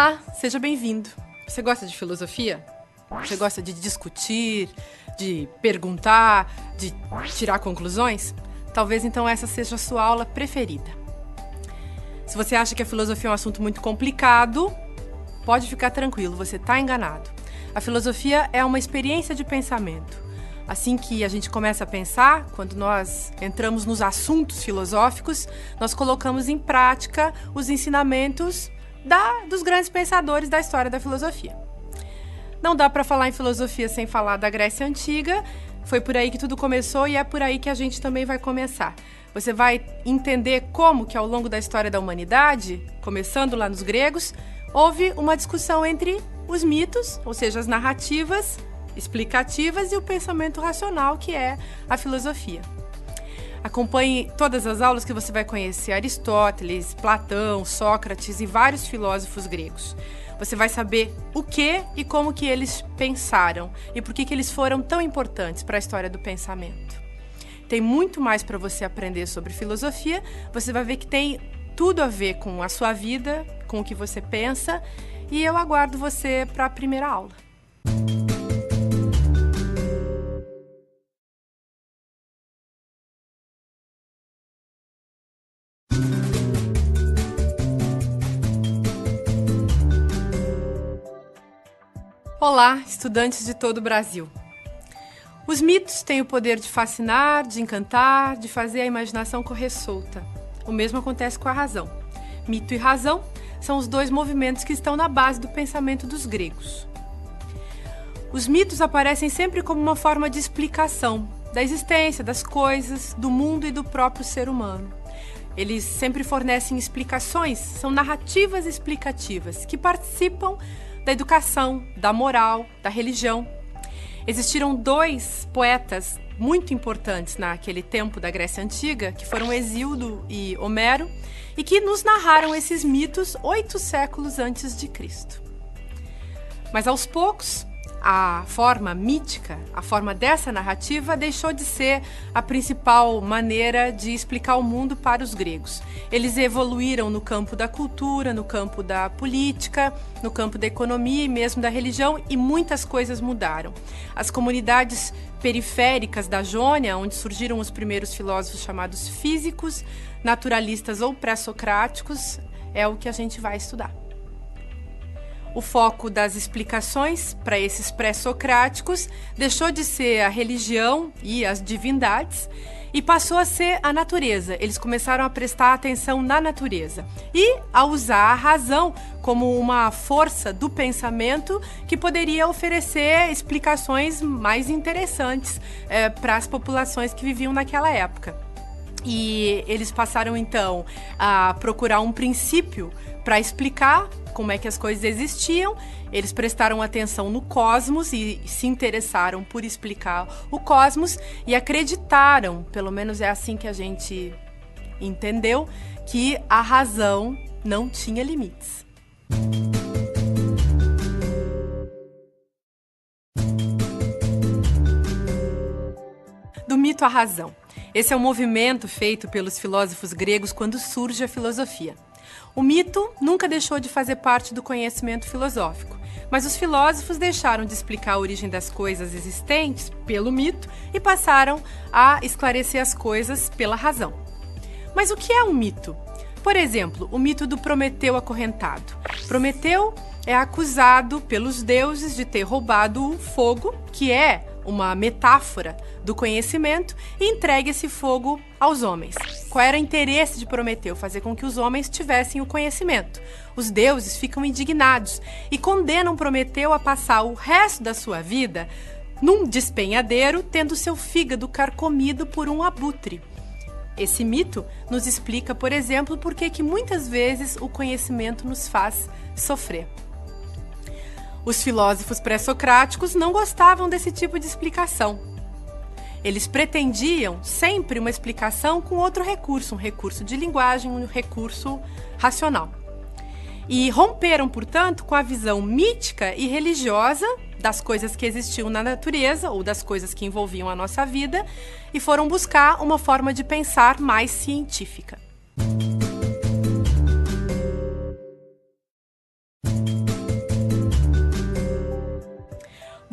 Olá, seja bem-vindo. Você gosta de filosofia? Você gosta de discutir, de perguntar, de tirar conclusões? Talvez então essa seja a sua aula preferida. Se você acha que a filosofia é um assunto muito complicado, pode ficar tranquilo, você está enganado. A filosofia é uma experiência de pensamento. Assim que a gente começa a pensar, quando nós entramos nos assuntos filosóficos, nós colocamos em prática os ensinamentos dos grandes pensadores da história da filosofia. Não dá para falar em filosofia sem falar da Grécia Antiga. Foi por aí que tudo começou e é por aí que a gente também vai começar. Você vai entender como que ao longo da história da humanidade, começando lá nos gregos, houve uma discussão entre os mitos, ou seja, as narrativas explicativas, e o pensamento racional, que é a filosofia. Acompanhe todas as aulas que você vai conhecer Aristóteles, Platão, Sócrates e vários filósofos gregos. Você vai saber o que e como que eles pensaram e por que eles foram tão importantes para a história do pensamento. Tem muito mais para você aprender sobre filosofia. Você vai ver que tem tudo a ver com a sua vida, com o que você pensa, e eu aguardo você para a primeira aula. Olá, estudantes de todo o Brasil. Os mitos têm o poder de fascinar, de encantar, de fazer a imaginação correr solta. O mesmo acontece com a razão. Mito e razão são os dois movimentos que estão na base do pensamento dos gregos. Os mitos aparecem sempre como uma forma de explicação da existência, das coisas, do mundo e do próprio ser humano. Eles sempre fornecem explicações, são narrativas explicativas que participam da educação, da moral, da religião. Existiram dois poetas muito importantes naquele tempo da Grécia Antiga, que foram Hesíodo e Homero, e que nos narraram esses mitos 8 séculos antes de Cristo. Mas aos poucos, a forma mítica, a forma dessa narrativa, deixou de ser a principal maneira de explicar o mundo para os gregos. Eles evoluíram no campo da cultura, no campo da política, no campo da economia e mesmo da religião, e muitas coisas mudaram. As comunidades periféricas da Jônia, onde surgiram os primeiros filósofos chamados físicos, naturalistas ou pré-socráticos, é o que a gente vai estudar. O foco das explicações para esses pré-socráticos deixou de ser a religião e as divindades e passou a ser a natureza. Eles começaram a prestar atenção na natureza e a usar a razão como uma força do pensamento que poderia oferecer explicações mais interessantes para as populações que viviam naquela época. E eles passaram então a procurar um princípio para explicar como é que as coisas existiam. Eles prestaram atenção no cosmos e se interessaram por explicar o cosmos e acreditaram, pelo menos é assim que a gente entendeu, que a razão não tinha limites. Do mito à razão. Esse é um movimento feito pelos filósofos gregos quando surge a filosofia. O mito nunca deixou de fazer parte do conhecimento filosófico, mas os filósofos deixaram de explicar a origem das coisas existentes pelo mito e passaram a esclarecer as coisas pela razão. Mas o que é um mito? Por exemplo, o mito do Prometeu acorrentado. Prometeu é acusado pelos deuses de ter roubado o fogo, que é uma metáfora do conhecimento, e entregue esse fogo aos homens. Qual era o interesse de Prometeu? Fazer com que os homens tivessem o conhecimento. Os deuses ficam indignados e condenam Prometeu a passar o resto da sua vida num despenhadeiro, tendo seu fígado carcomido por um abutre. Esse mito nos explica, por exemplo, por que muitas vezes o conhecimento nos faz sofrer. Os filósofos pré-socráticos não gostavam desse tipo de explicação. Eles pretendiam sempre uma explicação com outro recurso, um recurso de linguagem, um recurso racional. E romperam, portanto, com a visão mítica e religiosa das coisas que existiam na natureza ou das coisas que envolviam a nossa vida e foram buscar uma forma de pensar mais científica.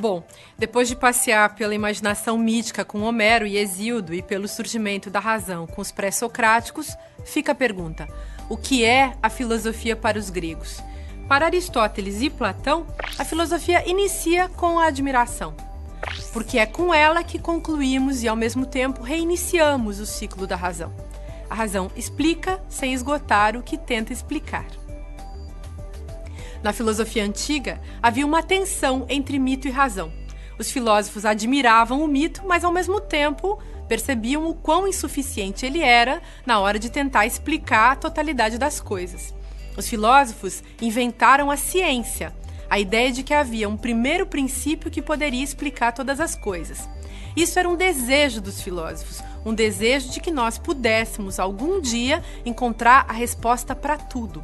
Bom, depois de passear pela imaginação mítica com Homero e Hesíodo e pelo surgimento da razão com os pré-socráticos, fica a pergunta: o que é a filosofia para os gregos? Para Aristóteles e Platão, a filosofia inicia com a admiração, porque é com ela que concluímos e, ao mesmo tempo, reiniciamos o ciclo da razão. A razão explica sem esgotar o que tenta explicar. Na filosofia antiga, havia uma tensão entre mito e razão. Os filósofos admiravam o mito, mas ao mesmo tempo percebiam o quão insuficiente ele era na hora de tentar explicar a totalidade das coisas. Os filósofos inventaram a ciência, a ideia de que havia um primeiro princípio que poderia explicar todas as coisas. Isso era um desejo dos filósofos, um desejo de que nós pudéssemos algum dia encontrar a resposta para tudo.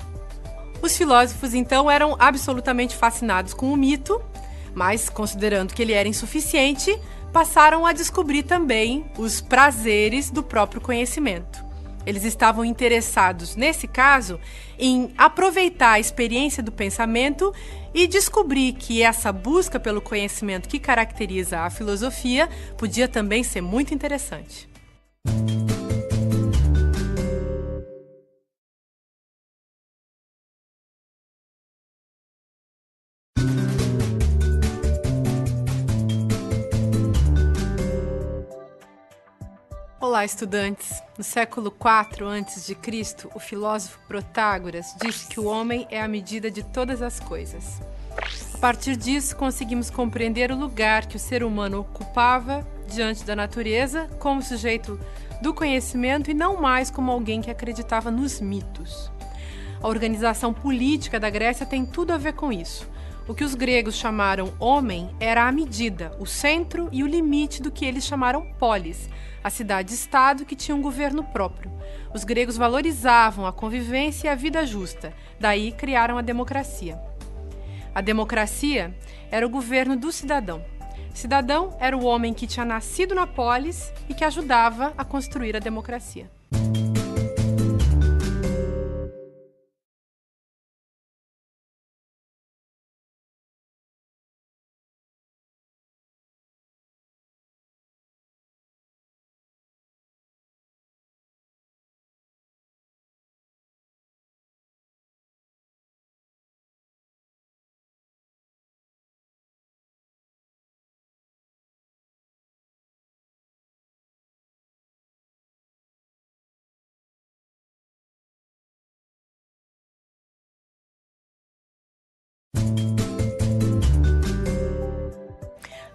Os filósofos, então, eram absolutamente fascinados com o mito, mas, considerando que ele era insuficiente, passaram a descobrir também os prazeres do próprio conhecimento. Eles estavam interessados, nesse caso, em aproveitar a experiência do pensamento e descobrir que essa busca pelo conhecimento que caracteriza a filosofia podia também ser muito interessante. Olá, estudantes! No século IV a.C., o filósofo Protágoras disse que o homem é a medida de todas as coisas. A partir disso, conseguimos compreender o lugar que o ser humano ocupava diante da natureza como sujeito do conhecimento e não mais como alguém que acreditava nos mitos. A organização política da Grécia tem tudo a ver com isso. O que os gregos chamaram homem era a medida, o centro e o limite do que eles chamaram polis, a cidade-estado que tinha um governo próprio. Os gregos valorizavam a convivência e a vida justa, daí criaram a democracia. A democracia era o governo do cidadão. Cidadão era o homem que tinha nascido na polis e que ajudava a construir a democracia.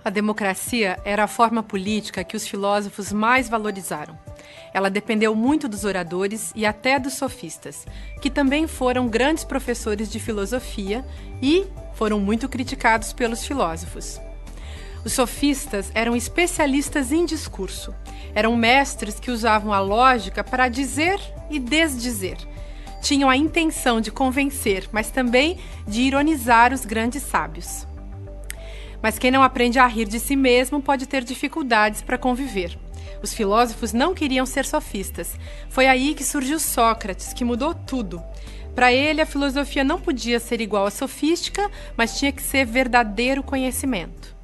A democracia era a forma política que os filósofos mais valorizaram. Ela dependeu muito dos oradores e até dos sofistas, que também foram grandes professores de filosofia e foram muito criticados pelos filósofos. Os sofistas eram especialistas em discurso. Eram mestres que usavam a lógica para dizer e desdizer. Tinham a intenção de convencer, mas também de ironizar os grandes sábios. Mas quem não aprende a rir de si mesmo pode ter dificuldades para conviver. Os filósofos não queriam ser sofistas. Foi aí que surgiu Sócrates, que mudou tudo. Para ele, a filosofia não podia ser igual à sofística, mas tinha que ser verdadeiro conhecimento.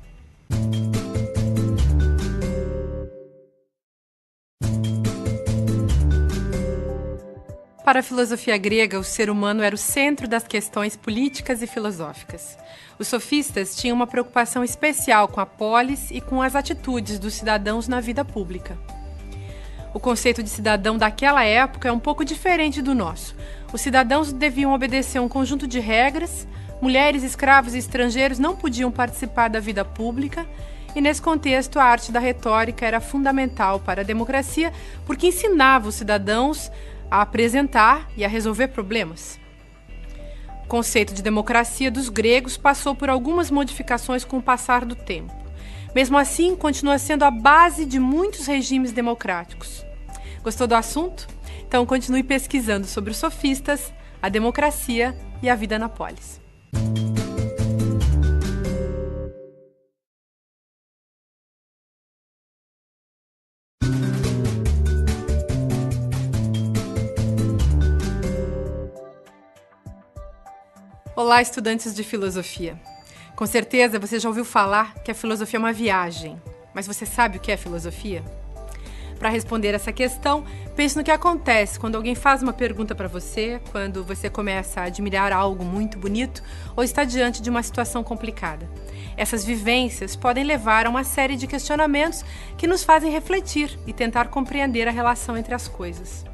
Para a filosofia grega, o ser humano era o centro das questões políticas e filosóficas. Os sofistas tinham uma preocupação especial com a polis e com as atitudes dos cidadãos na vida pública. O conceito de cidadão daquela época é um pouco diferente do nosso. Os cidadãos deviam obedecer a um conjunto de regras, mulheres, escravos e estrangeiros não podiam participar da vida pública, e nesse contexto a arte da retórica era fundamental para a democracia, porque ensinava os cidadãos a apresentar e a resolver problemas. O conceito de democracia dos gregos passou por algumas modificações com o passar do tempo. Mesmo assim, continua sendo a base de muitos regimes democráticos. Gostou do assunto? Então continue pesquisando sobre os sofistas, a democracia e a vida na polis. Olá, estudantes de filosofia! Com certeza você já ouviu falar que a filosofia é uma viagem, mas você sabe o que é filosofia? Para responder essa questão, pense no que acontece quando alguém faz uma pergunta para você, quando você começa a admirar algo muito bonito ou está diante de uma situação complicada. Essas vivências podem levar a uma série de questionamentos que nos fazem refletir e tentar compreender a relação entre as coisas.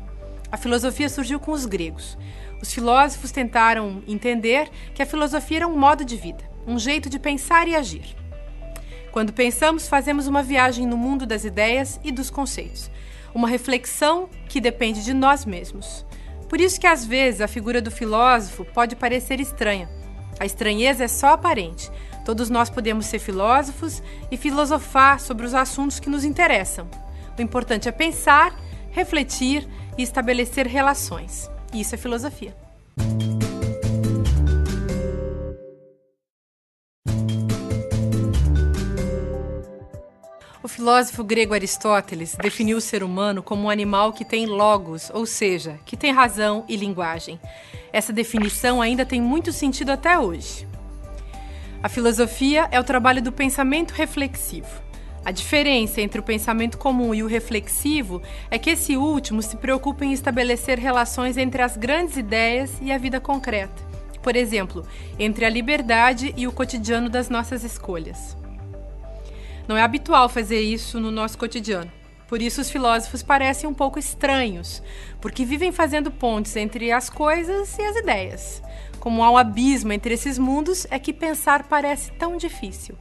A filosofia surgiu com os gregos. Os filósofos tentaram entender que a filosofia era um modo de vida, um jeito de pensar e agir. Quando pensamos, fazemos uma viagem no mundo das ideias e dos conceitos. Uma reflexão que depende de nós mesmos. Por isso que, às vezes, a figura do filósofo pode parecer estranha. A estranheza é só aparente. Todos nós podemos ser filósofos e filosofar sobre os assuntos que nos interessam. O importante é pensar, refletir e estabelecer relações. Isso é filosofia. O filósofo grego Aristóteles definiu o ser humano como um animal que tem logos, ou seja, que tem razão e linguagem. Essa definição ainda tem muito sentido até hoje. A filosofia é o trabalho do pensamento reflexivo. A diferença entre o pensamento comum e o reflexivo é que esse último se preocupa em estabelecer relações entre as grandes ideias e a vida concreta. Por exemplo, entre a liberdade e o cotidiano das nossas escolhas. Não é habitual fazer isso no nosso cotidiano. Por isso os filósofos parecem um pouco estranhos, porque vivem fazendo pontes entre as coisas e as ideias. Como há um abismo entre esses mundos, é que pensar parece tão difícil.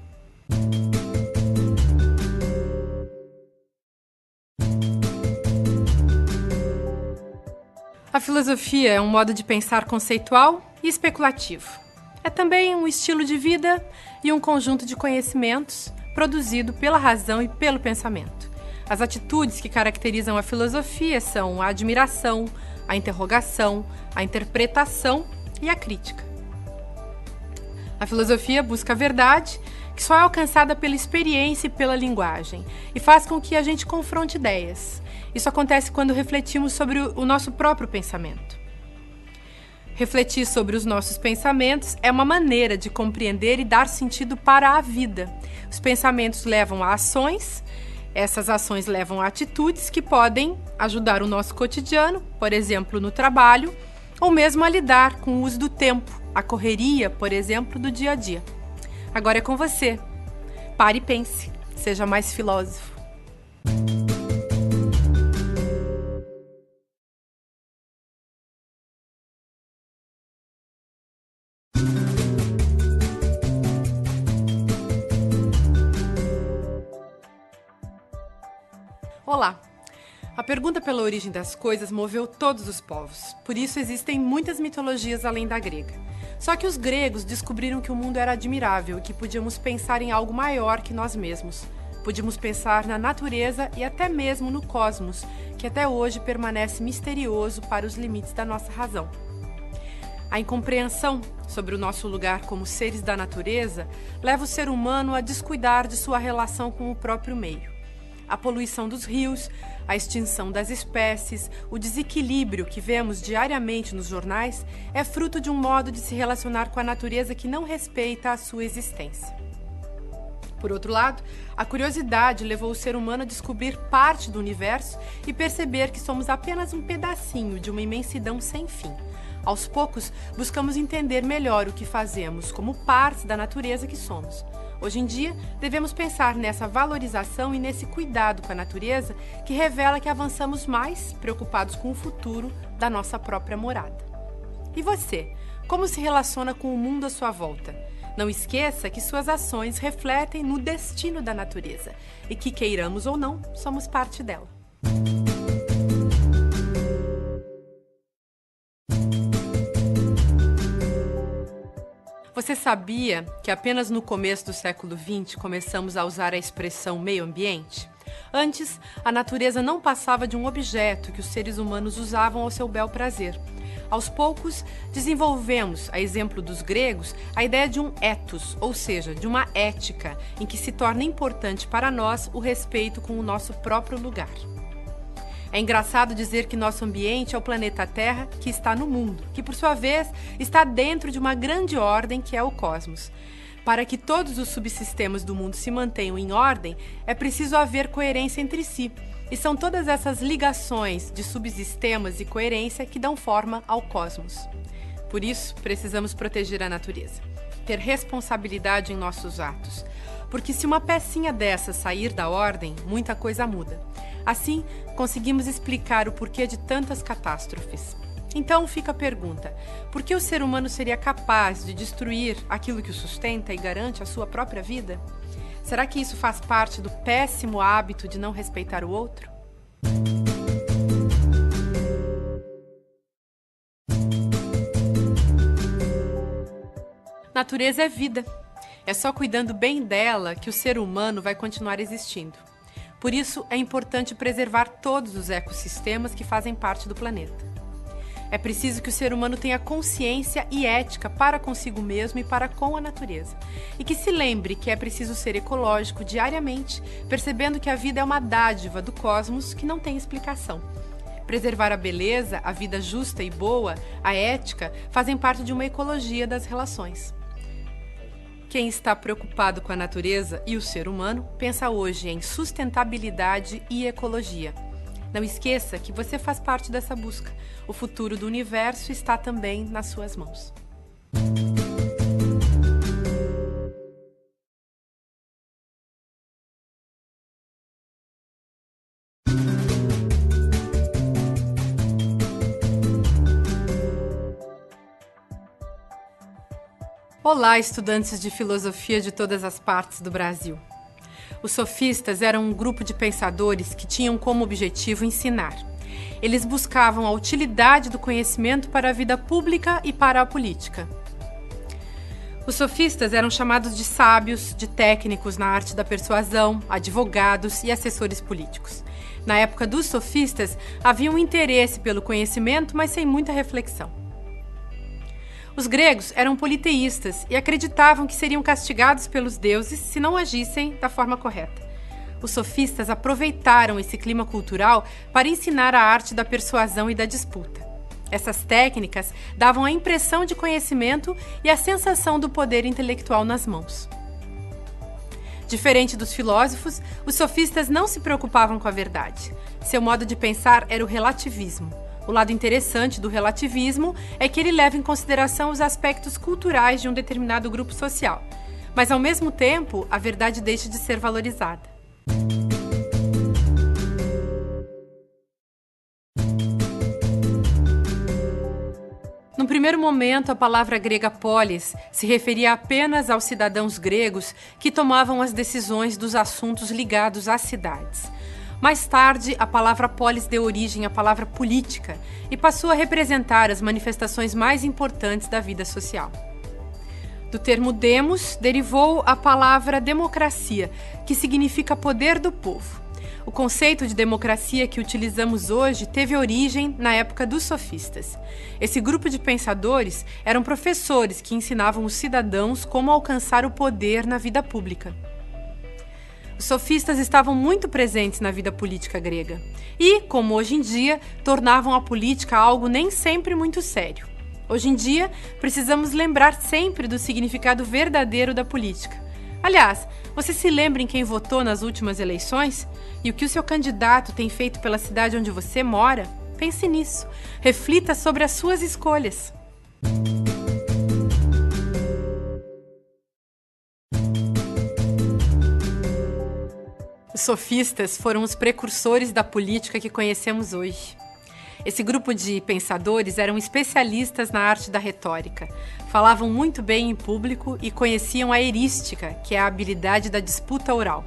A filosofia é um modo de pensar conceitual e especulativo. É também um estilo de vida e um conjunto de conhecimentos produzido pela razão e pelo pensamento. As atitudes que caracterizam a filosofia são a admiração, a interrogação, a interpretação e a crítica. A filosofia busca a verdade, que só é alcançada pela experiência e pela linguagem, e faz com que a gente confronte ideias. Isso acontece quando refletimos sobre o nosso próprio pensamento. Refletir sobre os nossos pensamentos é uma maneira de compreender e dar sentido para a vida. Os pensamentos levam a ações, essas ações levam a atitudes que podem ajudar o nosso cotidiano, por exemplo, no trabalho, ou mesmo a lidar com o uso do tempo, a correria, por exemplo, do dia a dia. Agora é com você. Pare e pense. Seja mais filósofo. Olá! A pergunta pela origem das coisas moveu todos os povos. Por isso existem muitas mitologias além da grega. Só que os gregos descobriram que o mundo era admirável e que podíamos pensar em algo maior que nós mesmos. Podíamos pensar na natureza e até mesmo no cosmos, que até hoje permanece misterioso para os limites da nossa razão. A incompreensão sobre o nosso lugar como seres da natureza leva o ser humano a descuidar de sua relação com o próprio meio. A poluição dos rios, a extinção das espécies, o desequilíbrio que vemos diariamente nos jornais é fruto de um modo de se relacionar com a natureza que não respeita a sua existência. Por outro lado, a curiosidade levou o ser humano a descobrir parte do universo e perceber que somos apenas um pedacinho de uma imensidão sem fim. Aos poucos, buscamos entender melhor o que fazemos como parte da natureza que somos. Hoje em dia, devemos pensar nessa valorização e nesse cuidado com a natureza que revela que avançamos mais preocupados com o futuro da nossa própria morada. E você? Como se relaciona com o mundo à sua volta? Não esqueça que suas ações refletem no destino da natureza e que, queiramos ou não, somos parte dela. Você sabia que apenas no começo do século XX começamos a usar a expressão meio ambiente? Antes, a natureza não passava de um objeto que os seres humanos usavam ao seu bel prazer. Aos poucos, desenvolvemos, a exemplo dos gregos, a ideia de um ethos, ou seja, de uma ética, em que se torna importante para nós o respeito com o nosso próprio lugar. É engraçado dizer que nosso ambiente é o planeta Terra que está no mundo, que por sua vez está dentro de uma grande ordem que é o cosmos. Para que todos os subsistemas do mundo se mantenham em ordem, é preciso haver coerência entre si. E são todas essas ligações de subsistemas e coerência que dão forma ao cosmos. Por isso, precisamos proteger a natureza, ter responsabilidade em nossos atos. Porque se uma pecinha dessa sair da ordem, muita coisa muda. Assim, conseguimos explicar o porquê de tantas catástrofes. Então fica a pergunta: por que o ser humano seria capaz de destruir aquilo que o sustenta e garante a sua própria vida? Será que isso faz parte do péssimo hábito de não respeitar o outro? Natureza é vida. É só cuidando bem dela que o ser humano vai continuar existindo. Por isso, é importante preservar todos os ecossistemas que fazem parte do planeta. É preciso que o ser humano tenha consciência e ética para consigo mesmo e para com a natureza. E que se lembre que é preciso ser ecológico diariamente, percebendo que a vida é uma dádiva do cosmos que não tem explicação. Preservar a beleza, a vida justa e boa, a ética, fazem parte de uma ecologia das relações. Quem está preocupado com a natureza e o ser humano pensa hoje em sustentabilidade e ecologia. Não esqueça que você faz parte dessa busca. O futuro do universo está também nas suas mãos. Olá, estudantes de filosofia de todas as partes do Brasil. Os sofistas eram um grupo de pensadores que tinham como objetivo ensinar. Eles buscavam a utilidade do conhecimento para a vida pública e para a política. Os sofistas eram chamados de sábios, de técnicos na arte da persuasão, advogados e assessores políticos. Na época dos sofistas, havia um interesse pelo conhecimento, mas sem muita reflexão. Os gregos eram politeístas e acreditavam que seriam castigados pelos deuses se não agissem da forma correta. Os sofistas aproveitaram esse clima cultural para ensinar a arte da persuasão e da disputa. Essas técnicas davam a impressão de conhecimento e a sensação do poder intelectual nas mãos. Diferente dos filósofos, os sofistas não se preocupavam com a verdade. Seu modo de pensar era o relativismo. O lado interessante do relativismo é que ele leva em consideração os aspectos culturais de um determinado grupo social, mas ao mesmo tempo a verdade deixa de ser valorizada. No primeiro momento, a palavra grega polis se referia apenas aos cidadãos gregos que tomavam as decisões dos assuntos ligados às cidades. Mais tarde, a palavra polis deu origem à palavra política e passou a representar as manifestações mais importantes da vida social. Do termo demos, derivou a palavra democracia, que significa poder do povo. O conceito de democracia que utilizamos hoje teve origem na época dos sofistas. Esse grupo de pensadores eram professores que ensinavam os cidadãos como alcançar o poder na vida pública. Os sofistas estavam muito presentes na vida política grega e, como hoje em dia, tornavam a política algo nem sempre muito sério. Hoje em dia, precisamos lembrar sempre do significado verdadeiro da política. Aliás, você se lembra em quem votou nas últimas eleições? E o que o seu candidato tem feito pela cidade onde você mora? Pense nisso. Reflita sobre as suas escolhas. Os sofistas foram os precursores da política que conhecemos hoje. Esse grupo de pensadores eram especialistas na arte da retórica, falavam muito bem em público e conheciam a erística, que é a habilidade da disputa oral.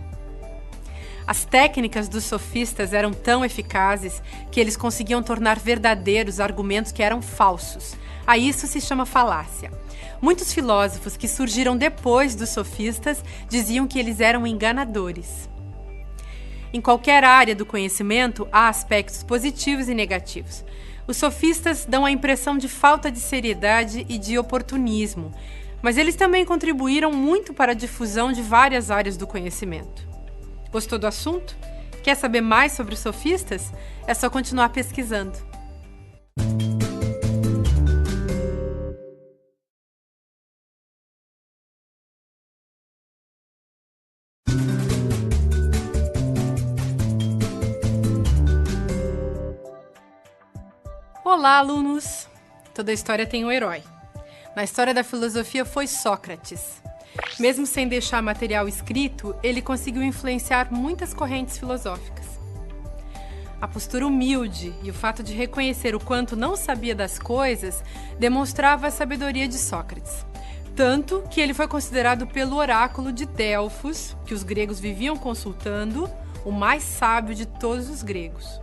As técnicas dos sofistas eram tão eficazes que eles conseguiam tornar verdadeiros argumentos que eram falsos. A isso se chama falácia. Muitos filósofos que surgiram depois dos sofistas diziam que eles eram enganadores. Em qualquer área do conhecimento, há aspectos positivos e negativos. Os sofistas dão a impressão de falta de seriedade e de oportunismo, mas eles também contribuíram muito para a difusão de várias áreas do conhecimento. Gostou do assunto? Quer saber mais sobre os sofistas? É só continuar pesquisando. Olá, alunos! Toda história tem um herói. Na história da filosofia foi Sócrates. Mesmo sem deixar material escrito, ele conseguiu influenciar muitas correntes filosóficas. A postura humilde e o fato de reconhecer o quanto não sabia das coisas demonstrava a sabedoria de Sócrates. Tanto que ele foi considerado pelo oráculo de Delfos, que os gregos viviam consultando, o mais sábio de todos os gregos.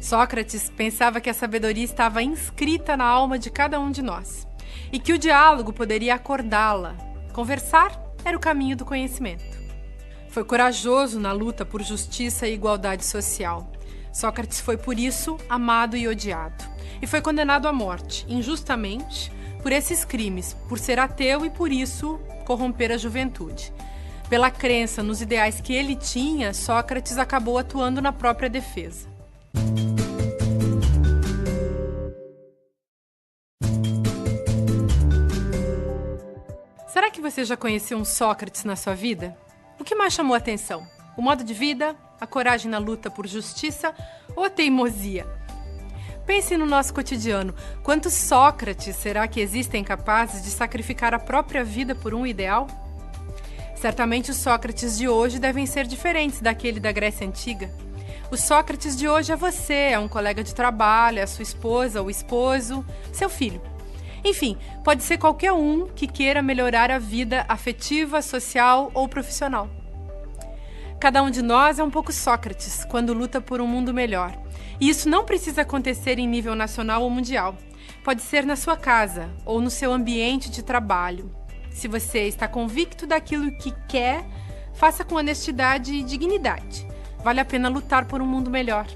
Sócrates pensava que a sabedoria estava inscrita na alma de cada um de nós e que o diálogo poderia acordá-la. Conversar era o caminho do conhecimento. Foi corajoso na luta por justiça e igualdade social. Sócrates foi, por isso, amado e odiado. E foi condenado à morte, injustamente, por esses crimes, por ser ateu e, por isso, corromper a juventude. Pela crença nos ideais que ele tinha, Sócrates acabou atuando na própria defesa. Será que você já conheceu um Sócrates na sua vida? O que mais chamou a atenção? O modo de vida, a coragem na luta por justiça ou a teimosia? Pense no nosso cotidiano. Quantos Sócrates será que existem capazes de sacrificar a própria vida por um ideal? Certamente os Sócrates de hoje devem ser diferentes daquele da Grécia Antiga. O Sócrates de hoje é você, é um colega de trabalho, é a sua esposa, o esposo, seu filho. Enfim, pode ser qualquer um que queira melhorar a vida afetiva, social ou profissional. Cada um de nós é um pouco Sócrates quando luta por um mundo melhor. E isso não precisa acontecer em nível nacional ou mundial. Pode ser na sua casa ou no seu ambiente de trabalho. Se você está convicto daquilo que quer, faça com honestidade e dignidade. Vale a pena lutar por um mundo melhor.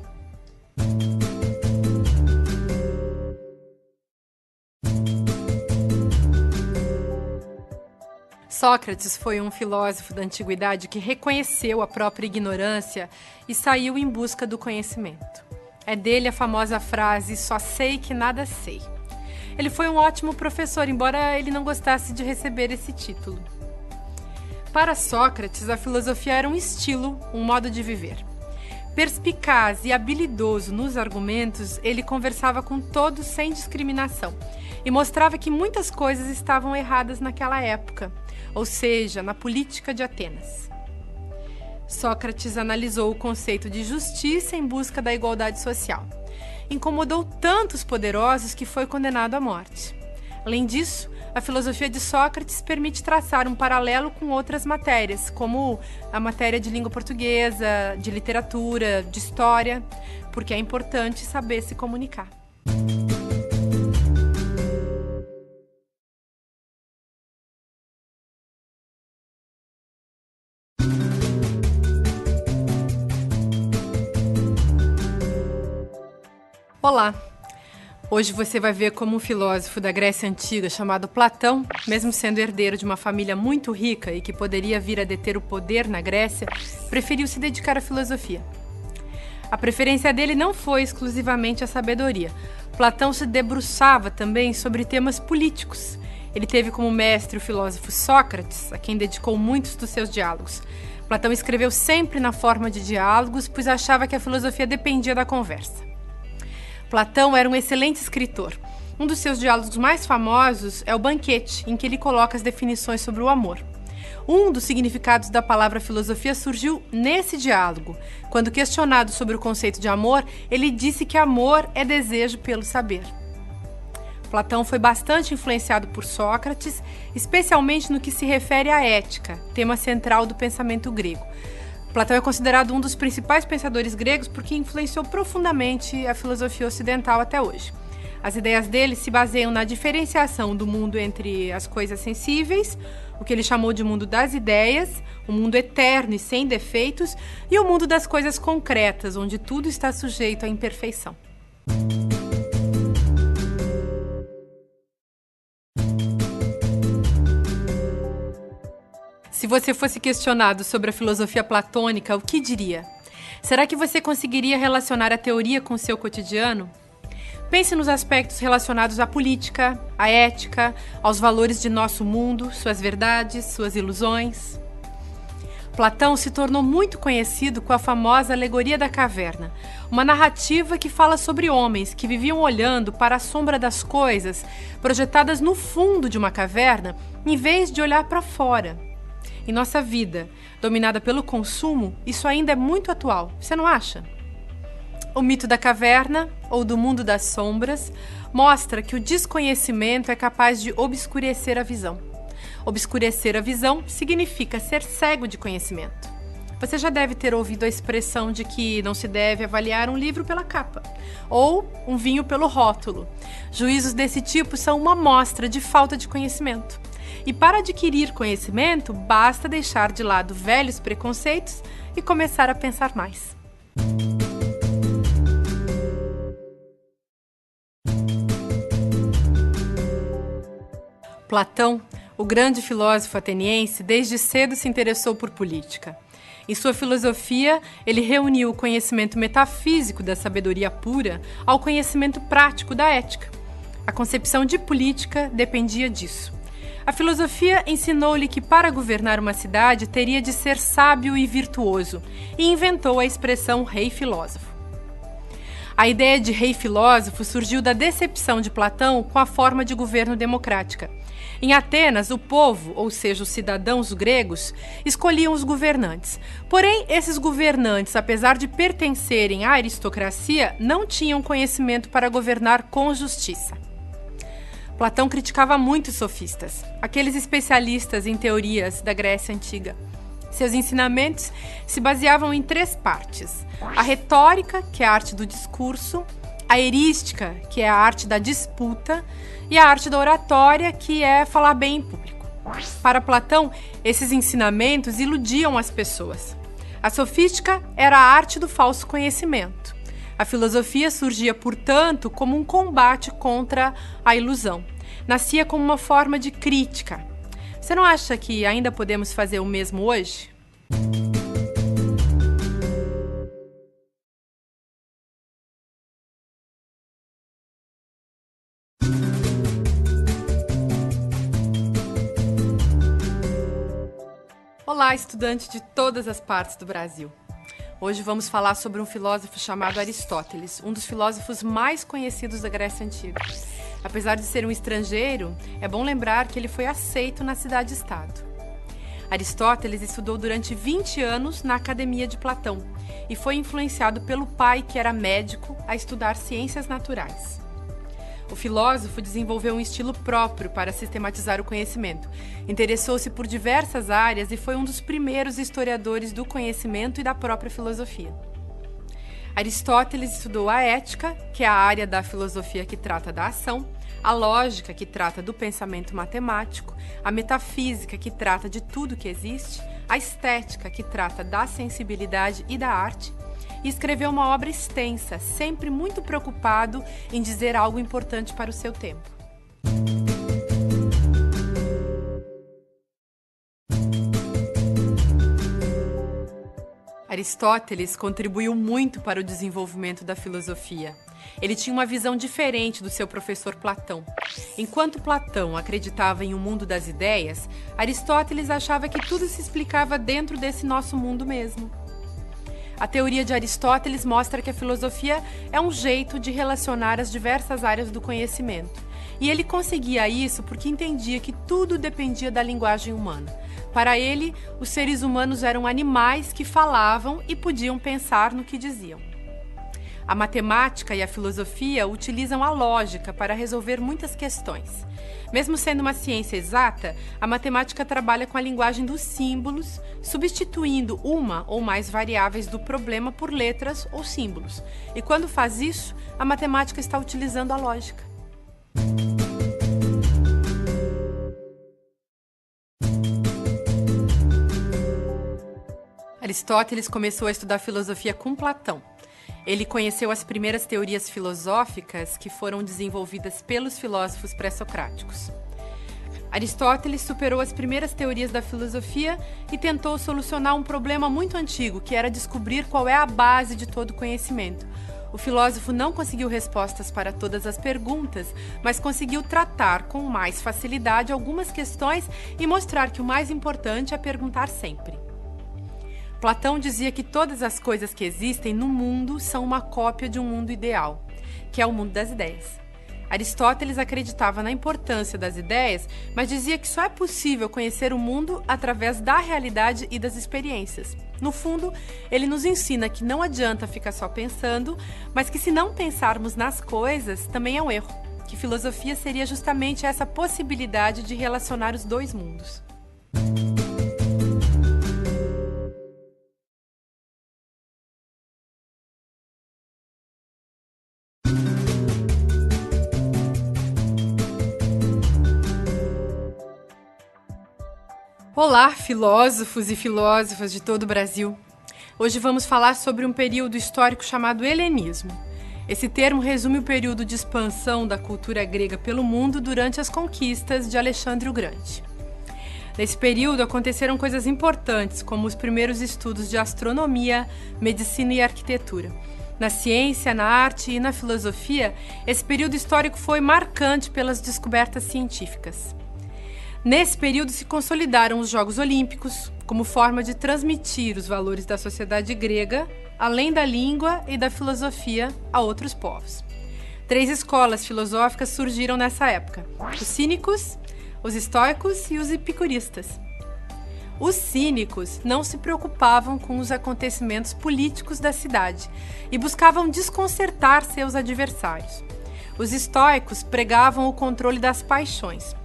Sócrates foi um filósofo da antiguidade que reconheceu a própria ignorância e saiu em busca do conhecimento. É dele a famosa frase, só sei que nada sei. Ele foi um ótimo professor, embora ele não gostasse de receber esse título. Para Sócrates, a filosofia era um estilo, um modo de viver. Perspicaz e habilidoso nos argumentos, ele conversava com todos sem discriminação e mostrava que muitas coisas estavam erradas naquela época, ou seja, na política de Atenas. Sócrates analisou o conceito de justiça em busca da igualdade social. Incomodou tanto os poderosos que foi condenado à morte. Além disso, a filosofia de Sócrates permite traçar um paralelo com outras matérias, como a matéria de língua portuguesa, de literatura, de história, porque é importante saber se comunicar. Olá! Hoje você vai ver como um filósofo da Grécia Antiga chamado Platão, mesmo sendo herdeiro de uma família muito rica e que poderia vir a deter o poder na Grécia, preferiu se dedicar à filosofia. A preferência dele não foi exclusivamente a sabedoria. Platão se debruçava também sobre temas políticos. Ele teve como mestre o filósofo Sócrates, a quem dedicou muitos dos seus diálogos. Platão escreveu sempre na forma de diálogos, pois achava que a filosofia dependia da conversa. Platão era um excelente escritor. Um dos seus diálogos mais famosos é o Banquete, em que ele coloca as definições sobre o amor. Um dos significados da palavra filosofia surgiu nesse diálogo. Quando questionado sobre o conceito de amor, ele disse que amor é desejo pelo saber. Platão foi bastante influenciado por Sócrates, especialmente no que se refere à ética, tema central do pensamento grego. Platão é considerado um dos principais pensadores gregos porque influenciou profundamente a filosofia ocidental até hoje. As ideias dele se baseiam na diferenciação do mundo entre as coisas sensíveis, o que ele chamou de mundo das ideias, o mundo eterno e sem defeitos, e o mundo das coisas concretas, onde tudo está sujeito à imperfeição. Se você fosse questionado sobre a filosofia platônica, o que diria? Será que você conseguiria relacionar a teoria com o seu cotidiano? Pense nos aspectos relacionados à política, à ética, aos valores de nosso mundo, suas verdades, suas ilusões. Platão se tornou muito conhecido com a famosa Alegoria da Caverna, uma narrativa que fala sobre homens que viviam olhando para a sombra das coisas projetadas no fundo de uma caverna, em vez de olhar para fora. Em nossa vida, dominada pelo consumo, isso ainda é muito atual, você não acha? O mito da caverna, ou do mundo das sombras, mostra que o desconhecimento é capaz de obscurecer a visão. Obscurecer a visão significa ser cego de conhecimento. Você já deve ter ouvido a expressão de que não se deve avaliar um livro pela capa, ou um vinho pelo rótulo. Juízos desse tipo são uma amostra de falta de conhecimento. E para adquirir conhecimento, basta deixar de lado velhos preconceitos e começar a pensar mais. Platão, o grande filósofo ateniense, desde cedo se interessou por política. Em sua filosofia, ele reuniu o conhecimento metafísico da sabedoria pura ao conhecimento prático da ética. A concepção de política dependia disso. A filosofia ensinou-lhe que para governar uma cidade teria de ser sábio e virtuoso, e inventou a expressão rei filósofo. A ideia de rei filósofo surgiu da decepção de Platão com a forma de governo democrática. Em Atenas, o povo, ou seja, os cidadãos gregos, escolhiam os governantes. Porém, esses governantes, apesar de pertencerem à aristocracia, não tinham conhecimento para governar com justiça. Platão criticava muito os sofistas, aqueles especialistas em teorias da Grécia Antiga. Seus ensinamentos se baseavam em 3 partes: a retórica, que é a arte do discurso, a erística, que é a arte da disputa, e a arte da oratória, que é falar bem em público. Para Platão, esses ensinamentos iludiam as pessoas. A sofística era a arte do falso conhecimento. A filosofia surgia, portanto, como um combate contra a ilusão. Nascia como uma forma de crítica. Você não acha que ainda podemos fazer o mesmo hoje? Olá, estudantes de todas as partes do Brasil. Hoje vamos falar sobre um filósofo chamado Aristóteles, um dos filósofos mais conhecidos da Grécia Antiga. Apesar de ser um estrangeiro, é bom lembrar que ele foi aceito na cidade-estado. Aristóteles estudou durante 20 anos na Academia de Platão e foi influenciado pelo pai, que era médico, a estudar ciências naturais. O filósofo desenvolveu um estilo próprio para sistematizar o conhecimento. Interessou-se por diversas áreas e foi um dos primeiros historiadores do conhecimento e da própria filosofia. Aristóteles estudou a ética, que é a área da filosofia que trata da ação, a lógica, que trata do pensamento matemático, a metafísica, que trata de tudo que existe, a estética, que trata da sensibilidade e da arte, e escreveu uma obra extensa, sempre muito preocupado em dizer algo importante para o seu tempo. Aristóteles contribuiu muito para o desenvolvimento da filosofia. Ele tinha uma visão diferente do seu professor Platão. Enquanto Platão acreditava em um mundo das ideias, Aristóteles achava que tudo se explicava dentro desse nosso mundo mesmo. A teoria de Aristóteles mostra que a filosofia é um jeito de relacionar as diversas áreas do conhecimento. E ele conseguia isso porque entendia que tudo dependia da linguagem humana. Para ele, os seres humanos eram animais que falavam e podiam pensar no que diziam. A matemática e a filosofia utilizam a lógica para resolver muitas questões. Mesmo sendo uma ciência exata, a matemática trabalha com a linguagem dos símbolos, substituindo uma ou mais variáveis do problema por letras ou símbolos. E quando faz isso, a matemática está utilizando a lógica. Aristóteles começou a estudar filosofia com Platão. Ele conheceu as primeiras teorias filosóficas que foram desenvolvidas pelos filósofos pré-socráticos. Aristóteles superou as primeiras teorias da filosofia e tentou solucionar um problema muito antigo, que era descobrir qual é a base de todo conhecimento. O filósofo não conseguiu respostas para todas as perguntas, mas conseguiu tratar com mais facilidade algumas questões e mostrar que o mais importante é perguntar sempre. Platão dizia que todas as coisas que existem no mundo são uma cópia de um mundo ideal, que é o mundo das ideias. Aristóteles acreditava na importância das ideias, mas dizia que só é possível conhecer o mundo através da realidade e das experiências. No fundo, ele nos ensina que não adianta ficar só pensando, mas que se não pensarmos nas coisas, também é um erro. Que filosofia seria justamente essa possibilidade de relacionar os dois mundos. Olá, filósofos e filósofas de todo o Brasil. Hoje vamos falar sobre um período histórico chamado helenismo. Esse termo resume o período de expansão da cultura grega pelo mundo durante as conquistas de Alexandre o Grande. Nesse período aconteceram coisas importantes, como os primeiros estudos de astronomia, medicina e arquitetura. Na ciência, na arte e na filosofia, esse período histórico foi marcante pelas descobertas científicas. Nesse período se consolidaram os Jogos Olímpicos como forma de transmitir os valores da sociedade grega, além da língua e da filosofia, a outros povos. 3 escolas filosóficas surgiram nessa época: os cínicos, os estoicos e os epicuristas. Os cínicos não se preocupavam com os acontecimentos políticos da cidade e buscavam desconcertar seus adversários. Os estoicos pregavam o controle das paixões.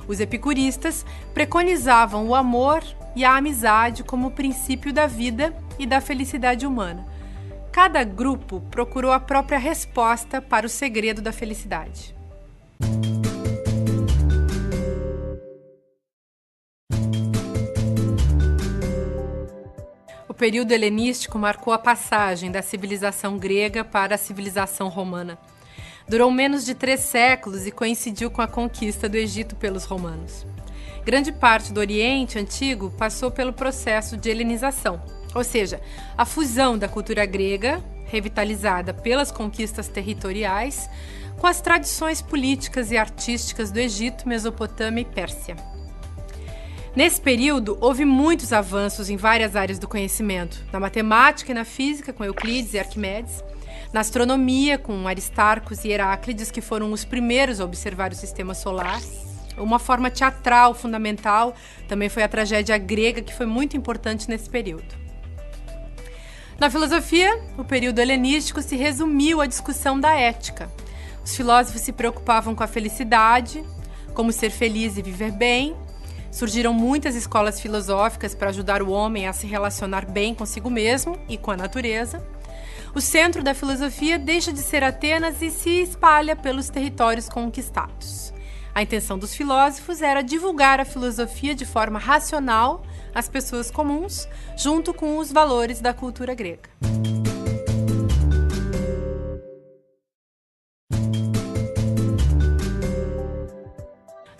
Os epicuristas preconizavam o amor e a amizade como princípio da vida e da felicidade humana. Cada grupo procurou a própria resposta para o segredo da felicidade. O período helenístico marcou a passagem da civilização grega para a civilização romana. Durou menos de 3 séculos e coincidiu com a conquista do Egito pelos romanos. Grande parte do Oriente Antigo passou pelo processo de helenização, ou seja, a fusão da cultura grega, revitalizada pelas conquistas territoriais, com as tradições políticas e artísticas do Egito, Mesopotâmia e Pérsia. Nesse período, houve muitos avanços em várias áreas do conhecimento, na matemática e na física, com Euclides e Arquimedes, na astronomia, com Aristarcos e Heráclides, que foram os primeiros a observar o sistema solar. Uma forma teatral fundamental também foi a tragédia grega, que foi muito importante nesse período. Na filosofia, o período helenístico se resumiu à discussão da ética. Os filósofos se preocupavam com a felicidade, como ser feliz e viver bem. Surgiram muitas escolas filosóficas para ajudar o homem a se relacionar bem consigo mesmo e com a natureza. O centro da filosofia deixa de ser Atenas e se espalha pelos territórios conquistados. A intenção dos filósofos era divulgar a filosofia de forma racional às pessoas comuns, junto com os valores da cultura grega.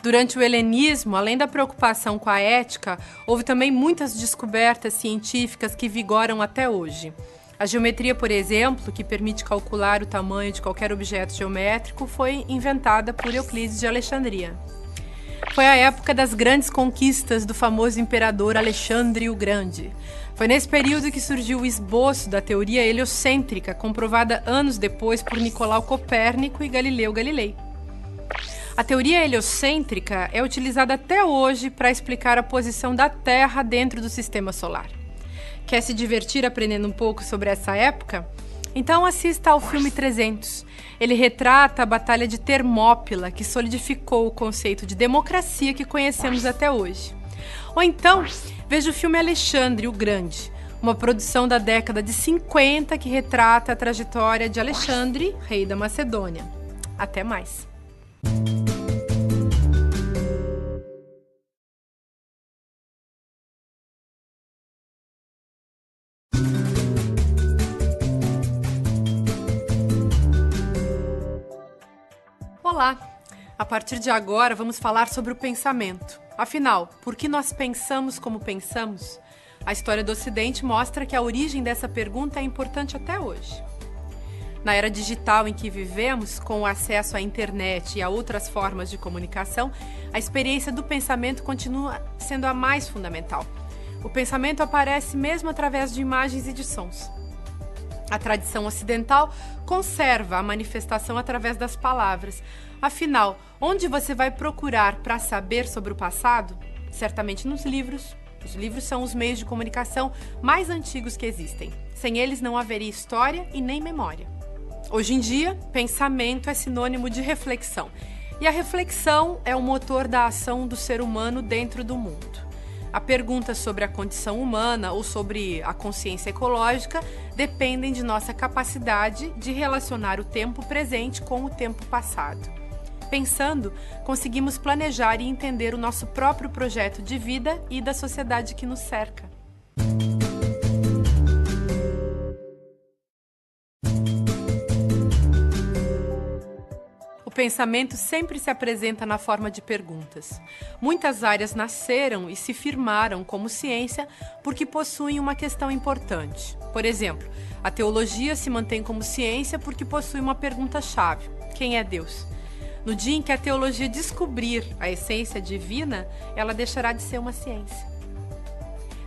Durante o helenismo, além da preocupação com a ética, houve também muitas descobertas científicas que vigoram até hoje. A geometria, por exemplo, que permite calcular o tamanho de qualquer objeto geométrico, foi inventada por Euclides de Alexandria. Foi a época das grandes conquistas do famoso imperador Alexandre o Grande. Foi nesse período que surgiu o esboço da teoria heliocêntrica, comprovada anos depois por Nicolau Copérnico e Galileu Galilei. A teoria heliocêntrica é utilizada até hoje para explicar a posição da Terra dentro do sistema solar. Quer se divertir aprendendo um pouco sobre essa época? Então assista ao filme 300. Ele retrata a Batalha de Termópila, que solidificou o conceito de democracia que conhecemos até hoje. Ou então, veja o filme Alexandre o Grande, uma produção da década de 50 que retrata a trajetória de Alexandre, rei da Macedônia. Até mais! Olá! A partir de agora vamos falar sobre o pensamento. Afinal, por que nós pensamos como pensamos? A história do Ocidente mostra que a origem dessa pergunta é importante até hoje. Na era digital em que vivemos, com o acesso à internet e a outras formas de comunicação, a experiência do pensamento continua sendo a mais fundamental. O pensamento aparece mesmo através de imagens e de sons. A tradição ocidental conserva a manifestação através das palavras. Afinal, onde você vai procurar para saber sobre o passado? Certamente nos livros. Os livros são os meios de comunicação mais antigos que existem. Sem eles não haveria história e nem memória. Hoje em dia, pensamento é sinônimo de reflexão. E a reflexão é o motor da ação do ser humano dentro do mundo. A pergunta sobre a condição humana ou sobre a consciência ecológica dependem de nossa capacidade de relacionar o tempo presente com o tempo passado. Pensando, conseguimos planejar e entender o nosso próprio projeto de vida e da sociedade que nos cerca. O pensamento sempre se apresenta na forma de perguntas. Muitas áreas nasceram e se firmaram como ciência porque possuem uma questão importante. Por exemplo, a teologia se mantém como ciência porque possui uma pergunta-chave: quem é Deus? No dia em que a teologia descobrir a essência divina, ela deixará de ser uma ciência.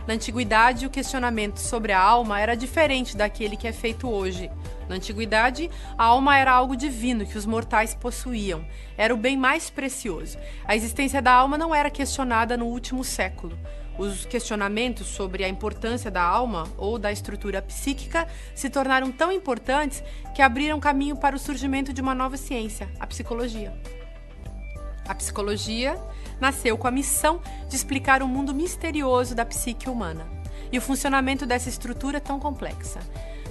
Na antiguidade, o questionamento sobre a alma era diferente daquele que é feito hoje. Na antiguidade, a alma era algo divino que os mortais possuíam. Era o bem mais precioso. A existência da alma não era questionada no último século. Os questionamentos sobre a importância da alma ou da estrutura psíquica se tornaram tão importantes que abriram caminho para o surgimento de uma nova ciência, a psicologia. A psicologia nasceu com a missão de explicar o mundo misterioso da psique humana e o funcionamento dessa estrutura tão complexa.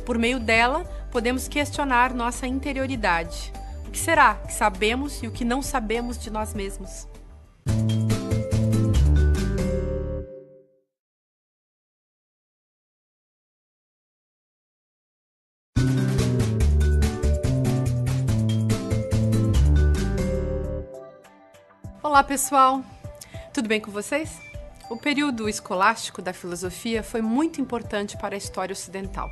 Por meio dela, podemos questionar nossa interioridade. O que será que sabemos e o que não sabemos de nós mesmos? Olá, pessoal! Tudo bem com vocês? O período escolástico da filosofia foi muito importante para a história ocidental.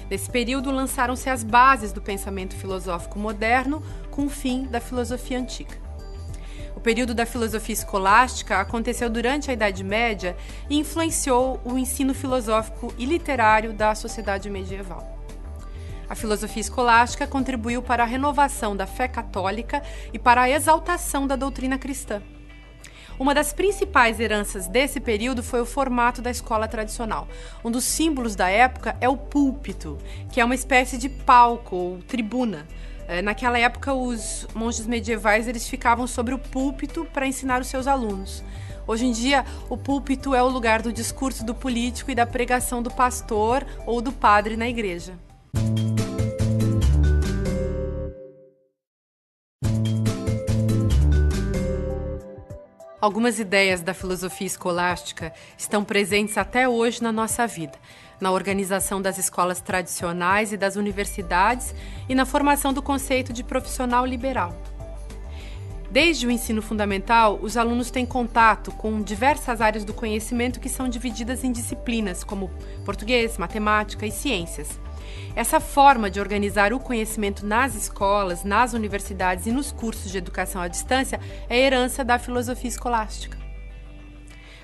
Nesse período, lançaram-se as bases do pensamento filosófico moderno com o fim da filosofia antiga. O período da filosofia escolástica aconteceu durante a Idade Média e influenciou o ensino filosófico e literário da sociedade medieval. A filosofia escolástica contribuiu para a renovação da fé católica e para a exaltação da doutrina cristã. Uma das principais heranças desse período foi o formato da escola tradicional. Um dos símbolos da época é o púlpito, que é uma espécie de palco ou tribuna. Naquela época, os monges medievais eles ficavam sobre o púlpito para ensinar os seus alunos. Hoje em dia, o púlpito é o lugar do discurso do político e da pregação do pastor ou do padre na igreja. Algumas ideias da filosofia escolástica estão presentes até hoje na nossa vida, na organização das escolas tradicionais e das universidades e na formação do conceito de profissional liberal. Desde o ensino fundamental, os alunos têm contato com diversas áreas do conhecimento que são divididas em disciplinas, como português, matemática e ciências. Essa forma de organizar o conhecimento nas escolas, nas universidades e nos cursos de educação à distância é herança da filosofia escolástica.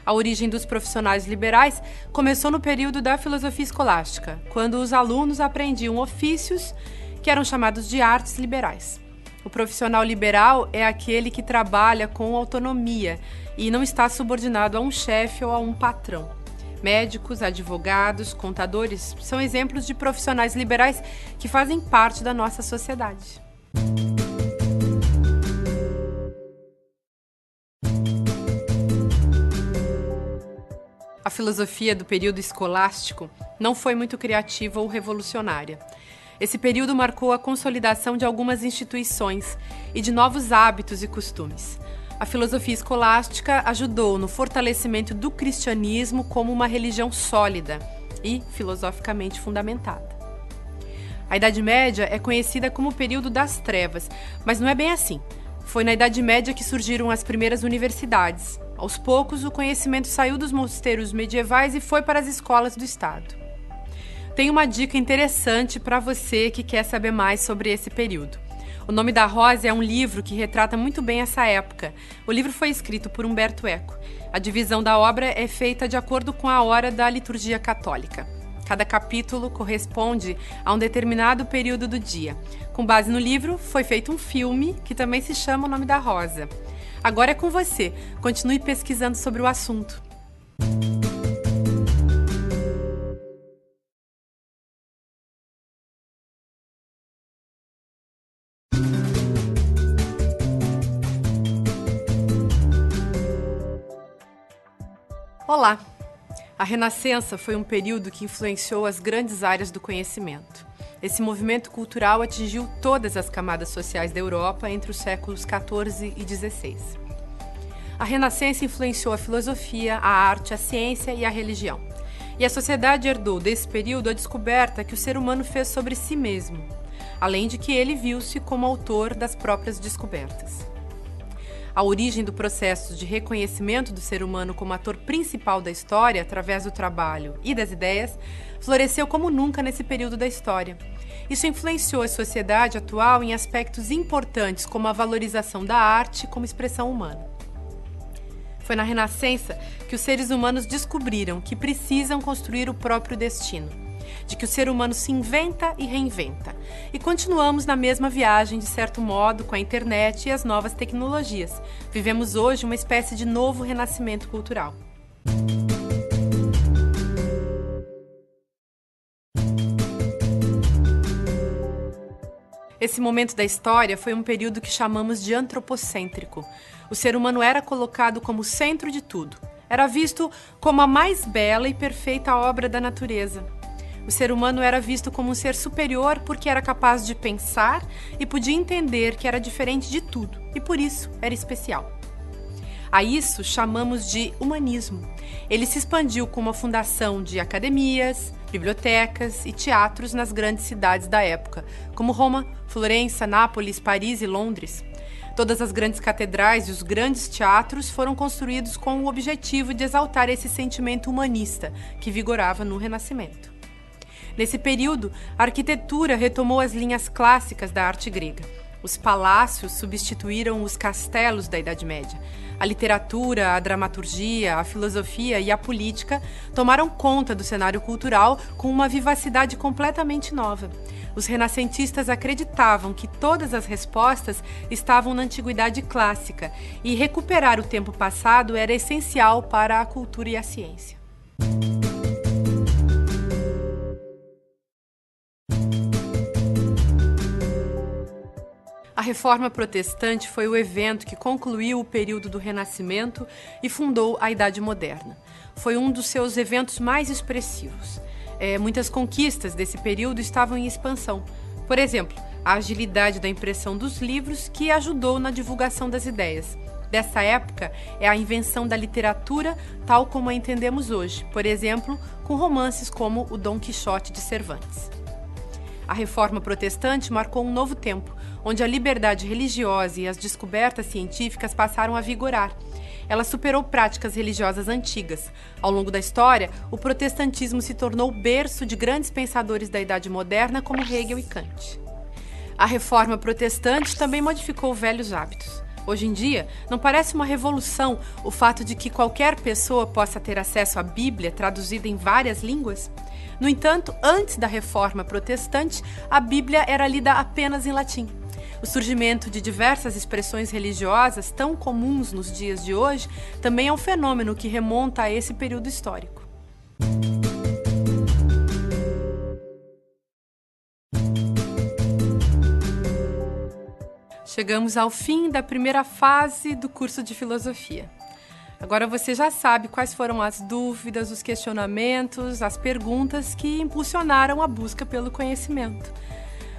A origem dos profissionais liberais começou no período da filosofia escolástica, quando os alunos aprendiam ofícios que eram chamados de artes liberais. O profissional liberal é aquele que trabalha com autonomia e não está subordinado a um chefe ou a um patrão. Médicos, advogados, contadores são exemplos de profissionais liberais que fazem parte da nossa sociedade. A filosofia do período escolástico não foi muito criativa ou revolucionária. Esse período marcou a consolidação de algumas instituições e de novos hábitos e costumes. A filosofia escolástica ajudou no fortalecimento do cristianismo como uma religião sólida e filosoficamente fundamentada. A Idade Média é conhecida como o período das trevas, mas não é bem assim. Foi na Idade Média que surgiram as primeiras universidades. Aos poucos, o conhecimento saiu dos mosteiros medievais e foi para as escolas do Estado. Tem uma dica interessante para você que quer saber mais sobre esse período. O Nome da Rosa é um livro que retrata muito bem essa época. O livro foi escrito por Humberto Eco. A divisão da obra é feita de acordo com a hora da liturgia católica. Cada capítulo corresponde a um determinado período do dia. Com base no livro, foi feito um filme que também se chama O Nome da Rosa. Agora é com você. Continue pesquisando sobre o assunto. Olá! A Renascença foi um período que influenciou as grandes áreas do conhecimento. Esse movimento cultural atingiu todas as camadas sociais da Europa entre os séculos XIV e XVI. A Renascença influenciou a filosofia, a arte, a ciência e a religião. E a sociedade herdou desse período a descoberta que o ser humano fez sobre si mesmo, além de que ele viu-se como autor das próprias descobertas. A origem do processo de reconhecimento do ser humano como ator principal da história, através do trabalho e das ideias, floresceu como nunca nesse período da história. Isso influenciou a sociedade atual em aspectos importantes, como a valorização da arte como expressão humana. Foi na Renascença que os seres humanos descobriram que precisam construir o próprio destino, de que o ser humano se inventa e reinventa. E continuamos na mesma viagem, de certo modo, com a internet e as novas tecnologias. Vivemos hoje uma espécie de novo renascimento cultural. Esse momento da história foi um período que chamamos de antropocêntrico. O ser humano era colocado como centro de tudo. Era visto como a mais bela e perfeita obra da natureza. O ser humano era visto como um ser superior porque era capaz de pensar e podia entender que era diferente de tudo e, por isso, era especial. A isso chamamos de humanismo. Ele se expandiu com uma fundação de academias, bibliotecas e teatros nas grandes cidades da época, como Roma, Florença, Nápoles, Paris e Londres. Todas as grandes catedrais e os grandes teatros foram construídos com o objetivo de exaltar esse sentimento humanista que vigorava no Renascimento. Nesse período, a arquitetura retomou as linhas clássicas da arte grega. Os palácios substituíram os castelos da Idade Média. A literatura, a dramaturgia, a filosofia e a política tomaram conta do cenário cultural com uma vivacidade completamente nova. Os renascentistas acreditavam que todas as respostas estavam na antiguidade clássica e recuperar o tempo passado era essencial para a cultura e a ciência. A Reforma Protestante foi o evento que concluiu o período do Renascimento e fundou a Idade Moderna. Foi um dos seus eventos mais expressivos. Muitas conquistas desse período estavam em expansão. Por exemplo, a agilidade da impressão dos livros, que ajudou na divulgação das ideias. Dessa época é a invenção da literatura tal como a entendemos hoje, por exemplo, com romances como o Dom Quixote de Cervantes. A Reforma Protestante marcou um novo tempo, onde a liberdade religiosa e as descobertas científicas passaram a vigorar. Ela superou práticas religiosas antigas. Ao longo da história, o protestantismo se tornou o berço de grandes pensadores da Idade Moderna como Hegel e Kant. A Reforma Protestante também modificou velhos hábitos. Hoje em dia, não parece uma revolução o fato de que qualquer pessoa possa ter acesso à Bíblia traduzida em várias línguas? No entanto, antes da Reforma Protestante, a Bíblia era lida apenas em latim. O surgimento de diversas expressões religiosas tão comuns nos dias de hoje também é um fenômeno que remonta a esse período histórico. Chegamos ao fim da primeira fase do curso de filosofia. Agora você já sabe quais foram as dúvidas, os questionamentos, as perguntas que impulsionaram a busca pelo conhecimento.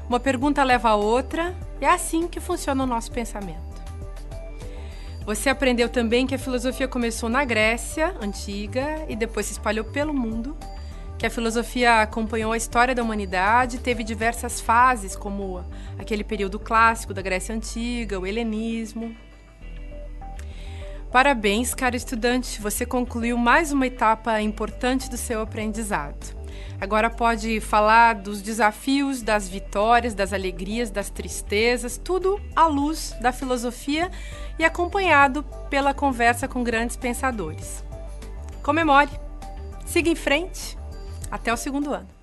Uma pergunta leva a outra, e é assim que funciona o nosso pensamento. Você aprendeu também que a filosofia começou na Grécia Antiga e depois se espalhou pelo mundo, que a filosofia acompanhou a história da humanidade, teve diversas fases, como aquele período clássico da Grécia Antiga, o helenismo. Parabéns, caro estudante, você concluiu mais uma etapa importante do seu aprendizado. Agora pode falar dos desafios, das vitórias, das alegrias, das tristezas, tudo à luz da filosofia e acompanhado pela conversa com grandes pensadores. Comemore, siga em frente, até o segundo ano.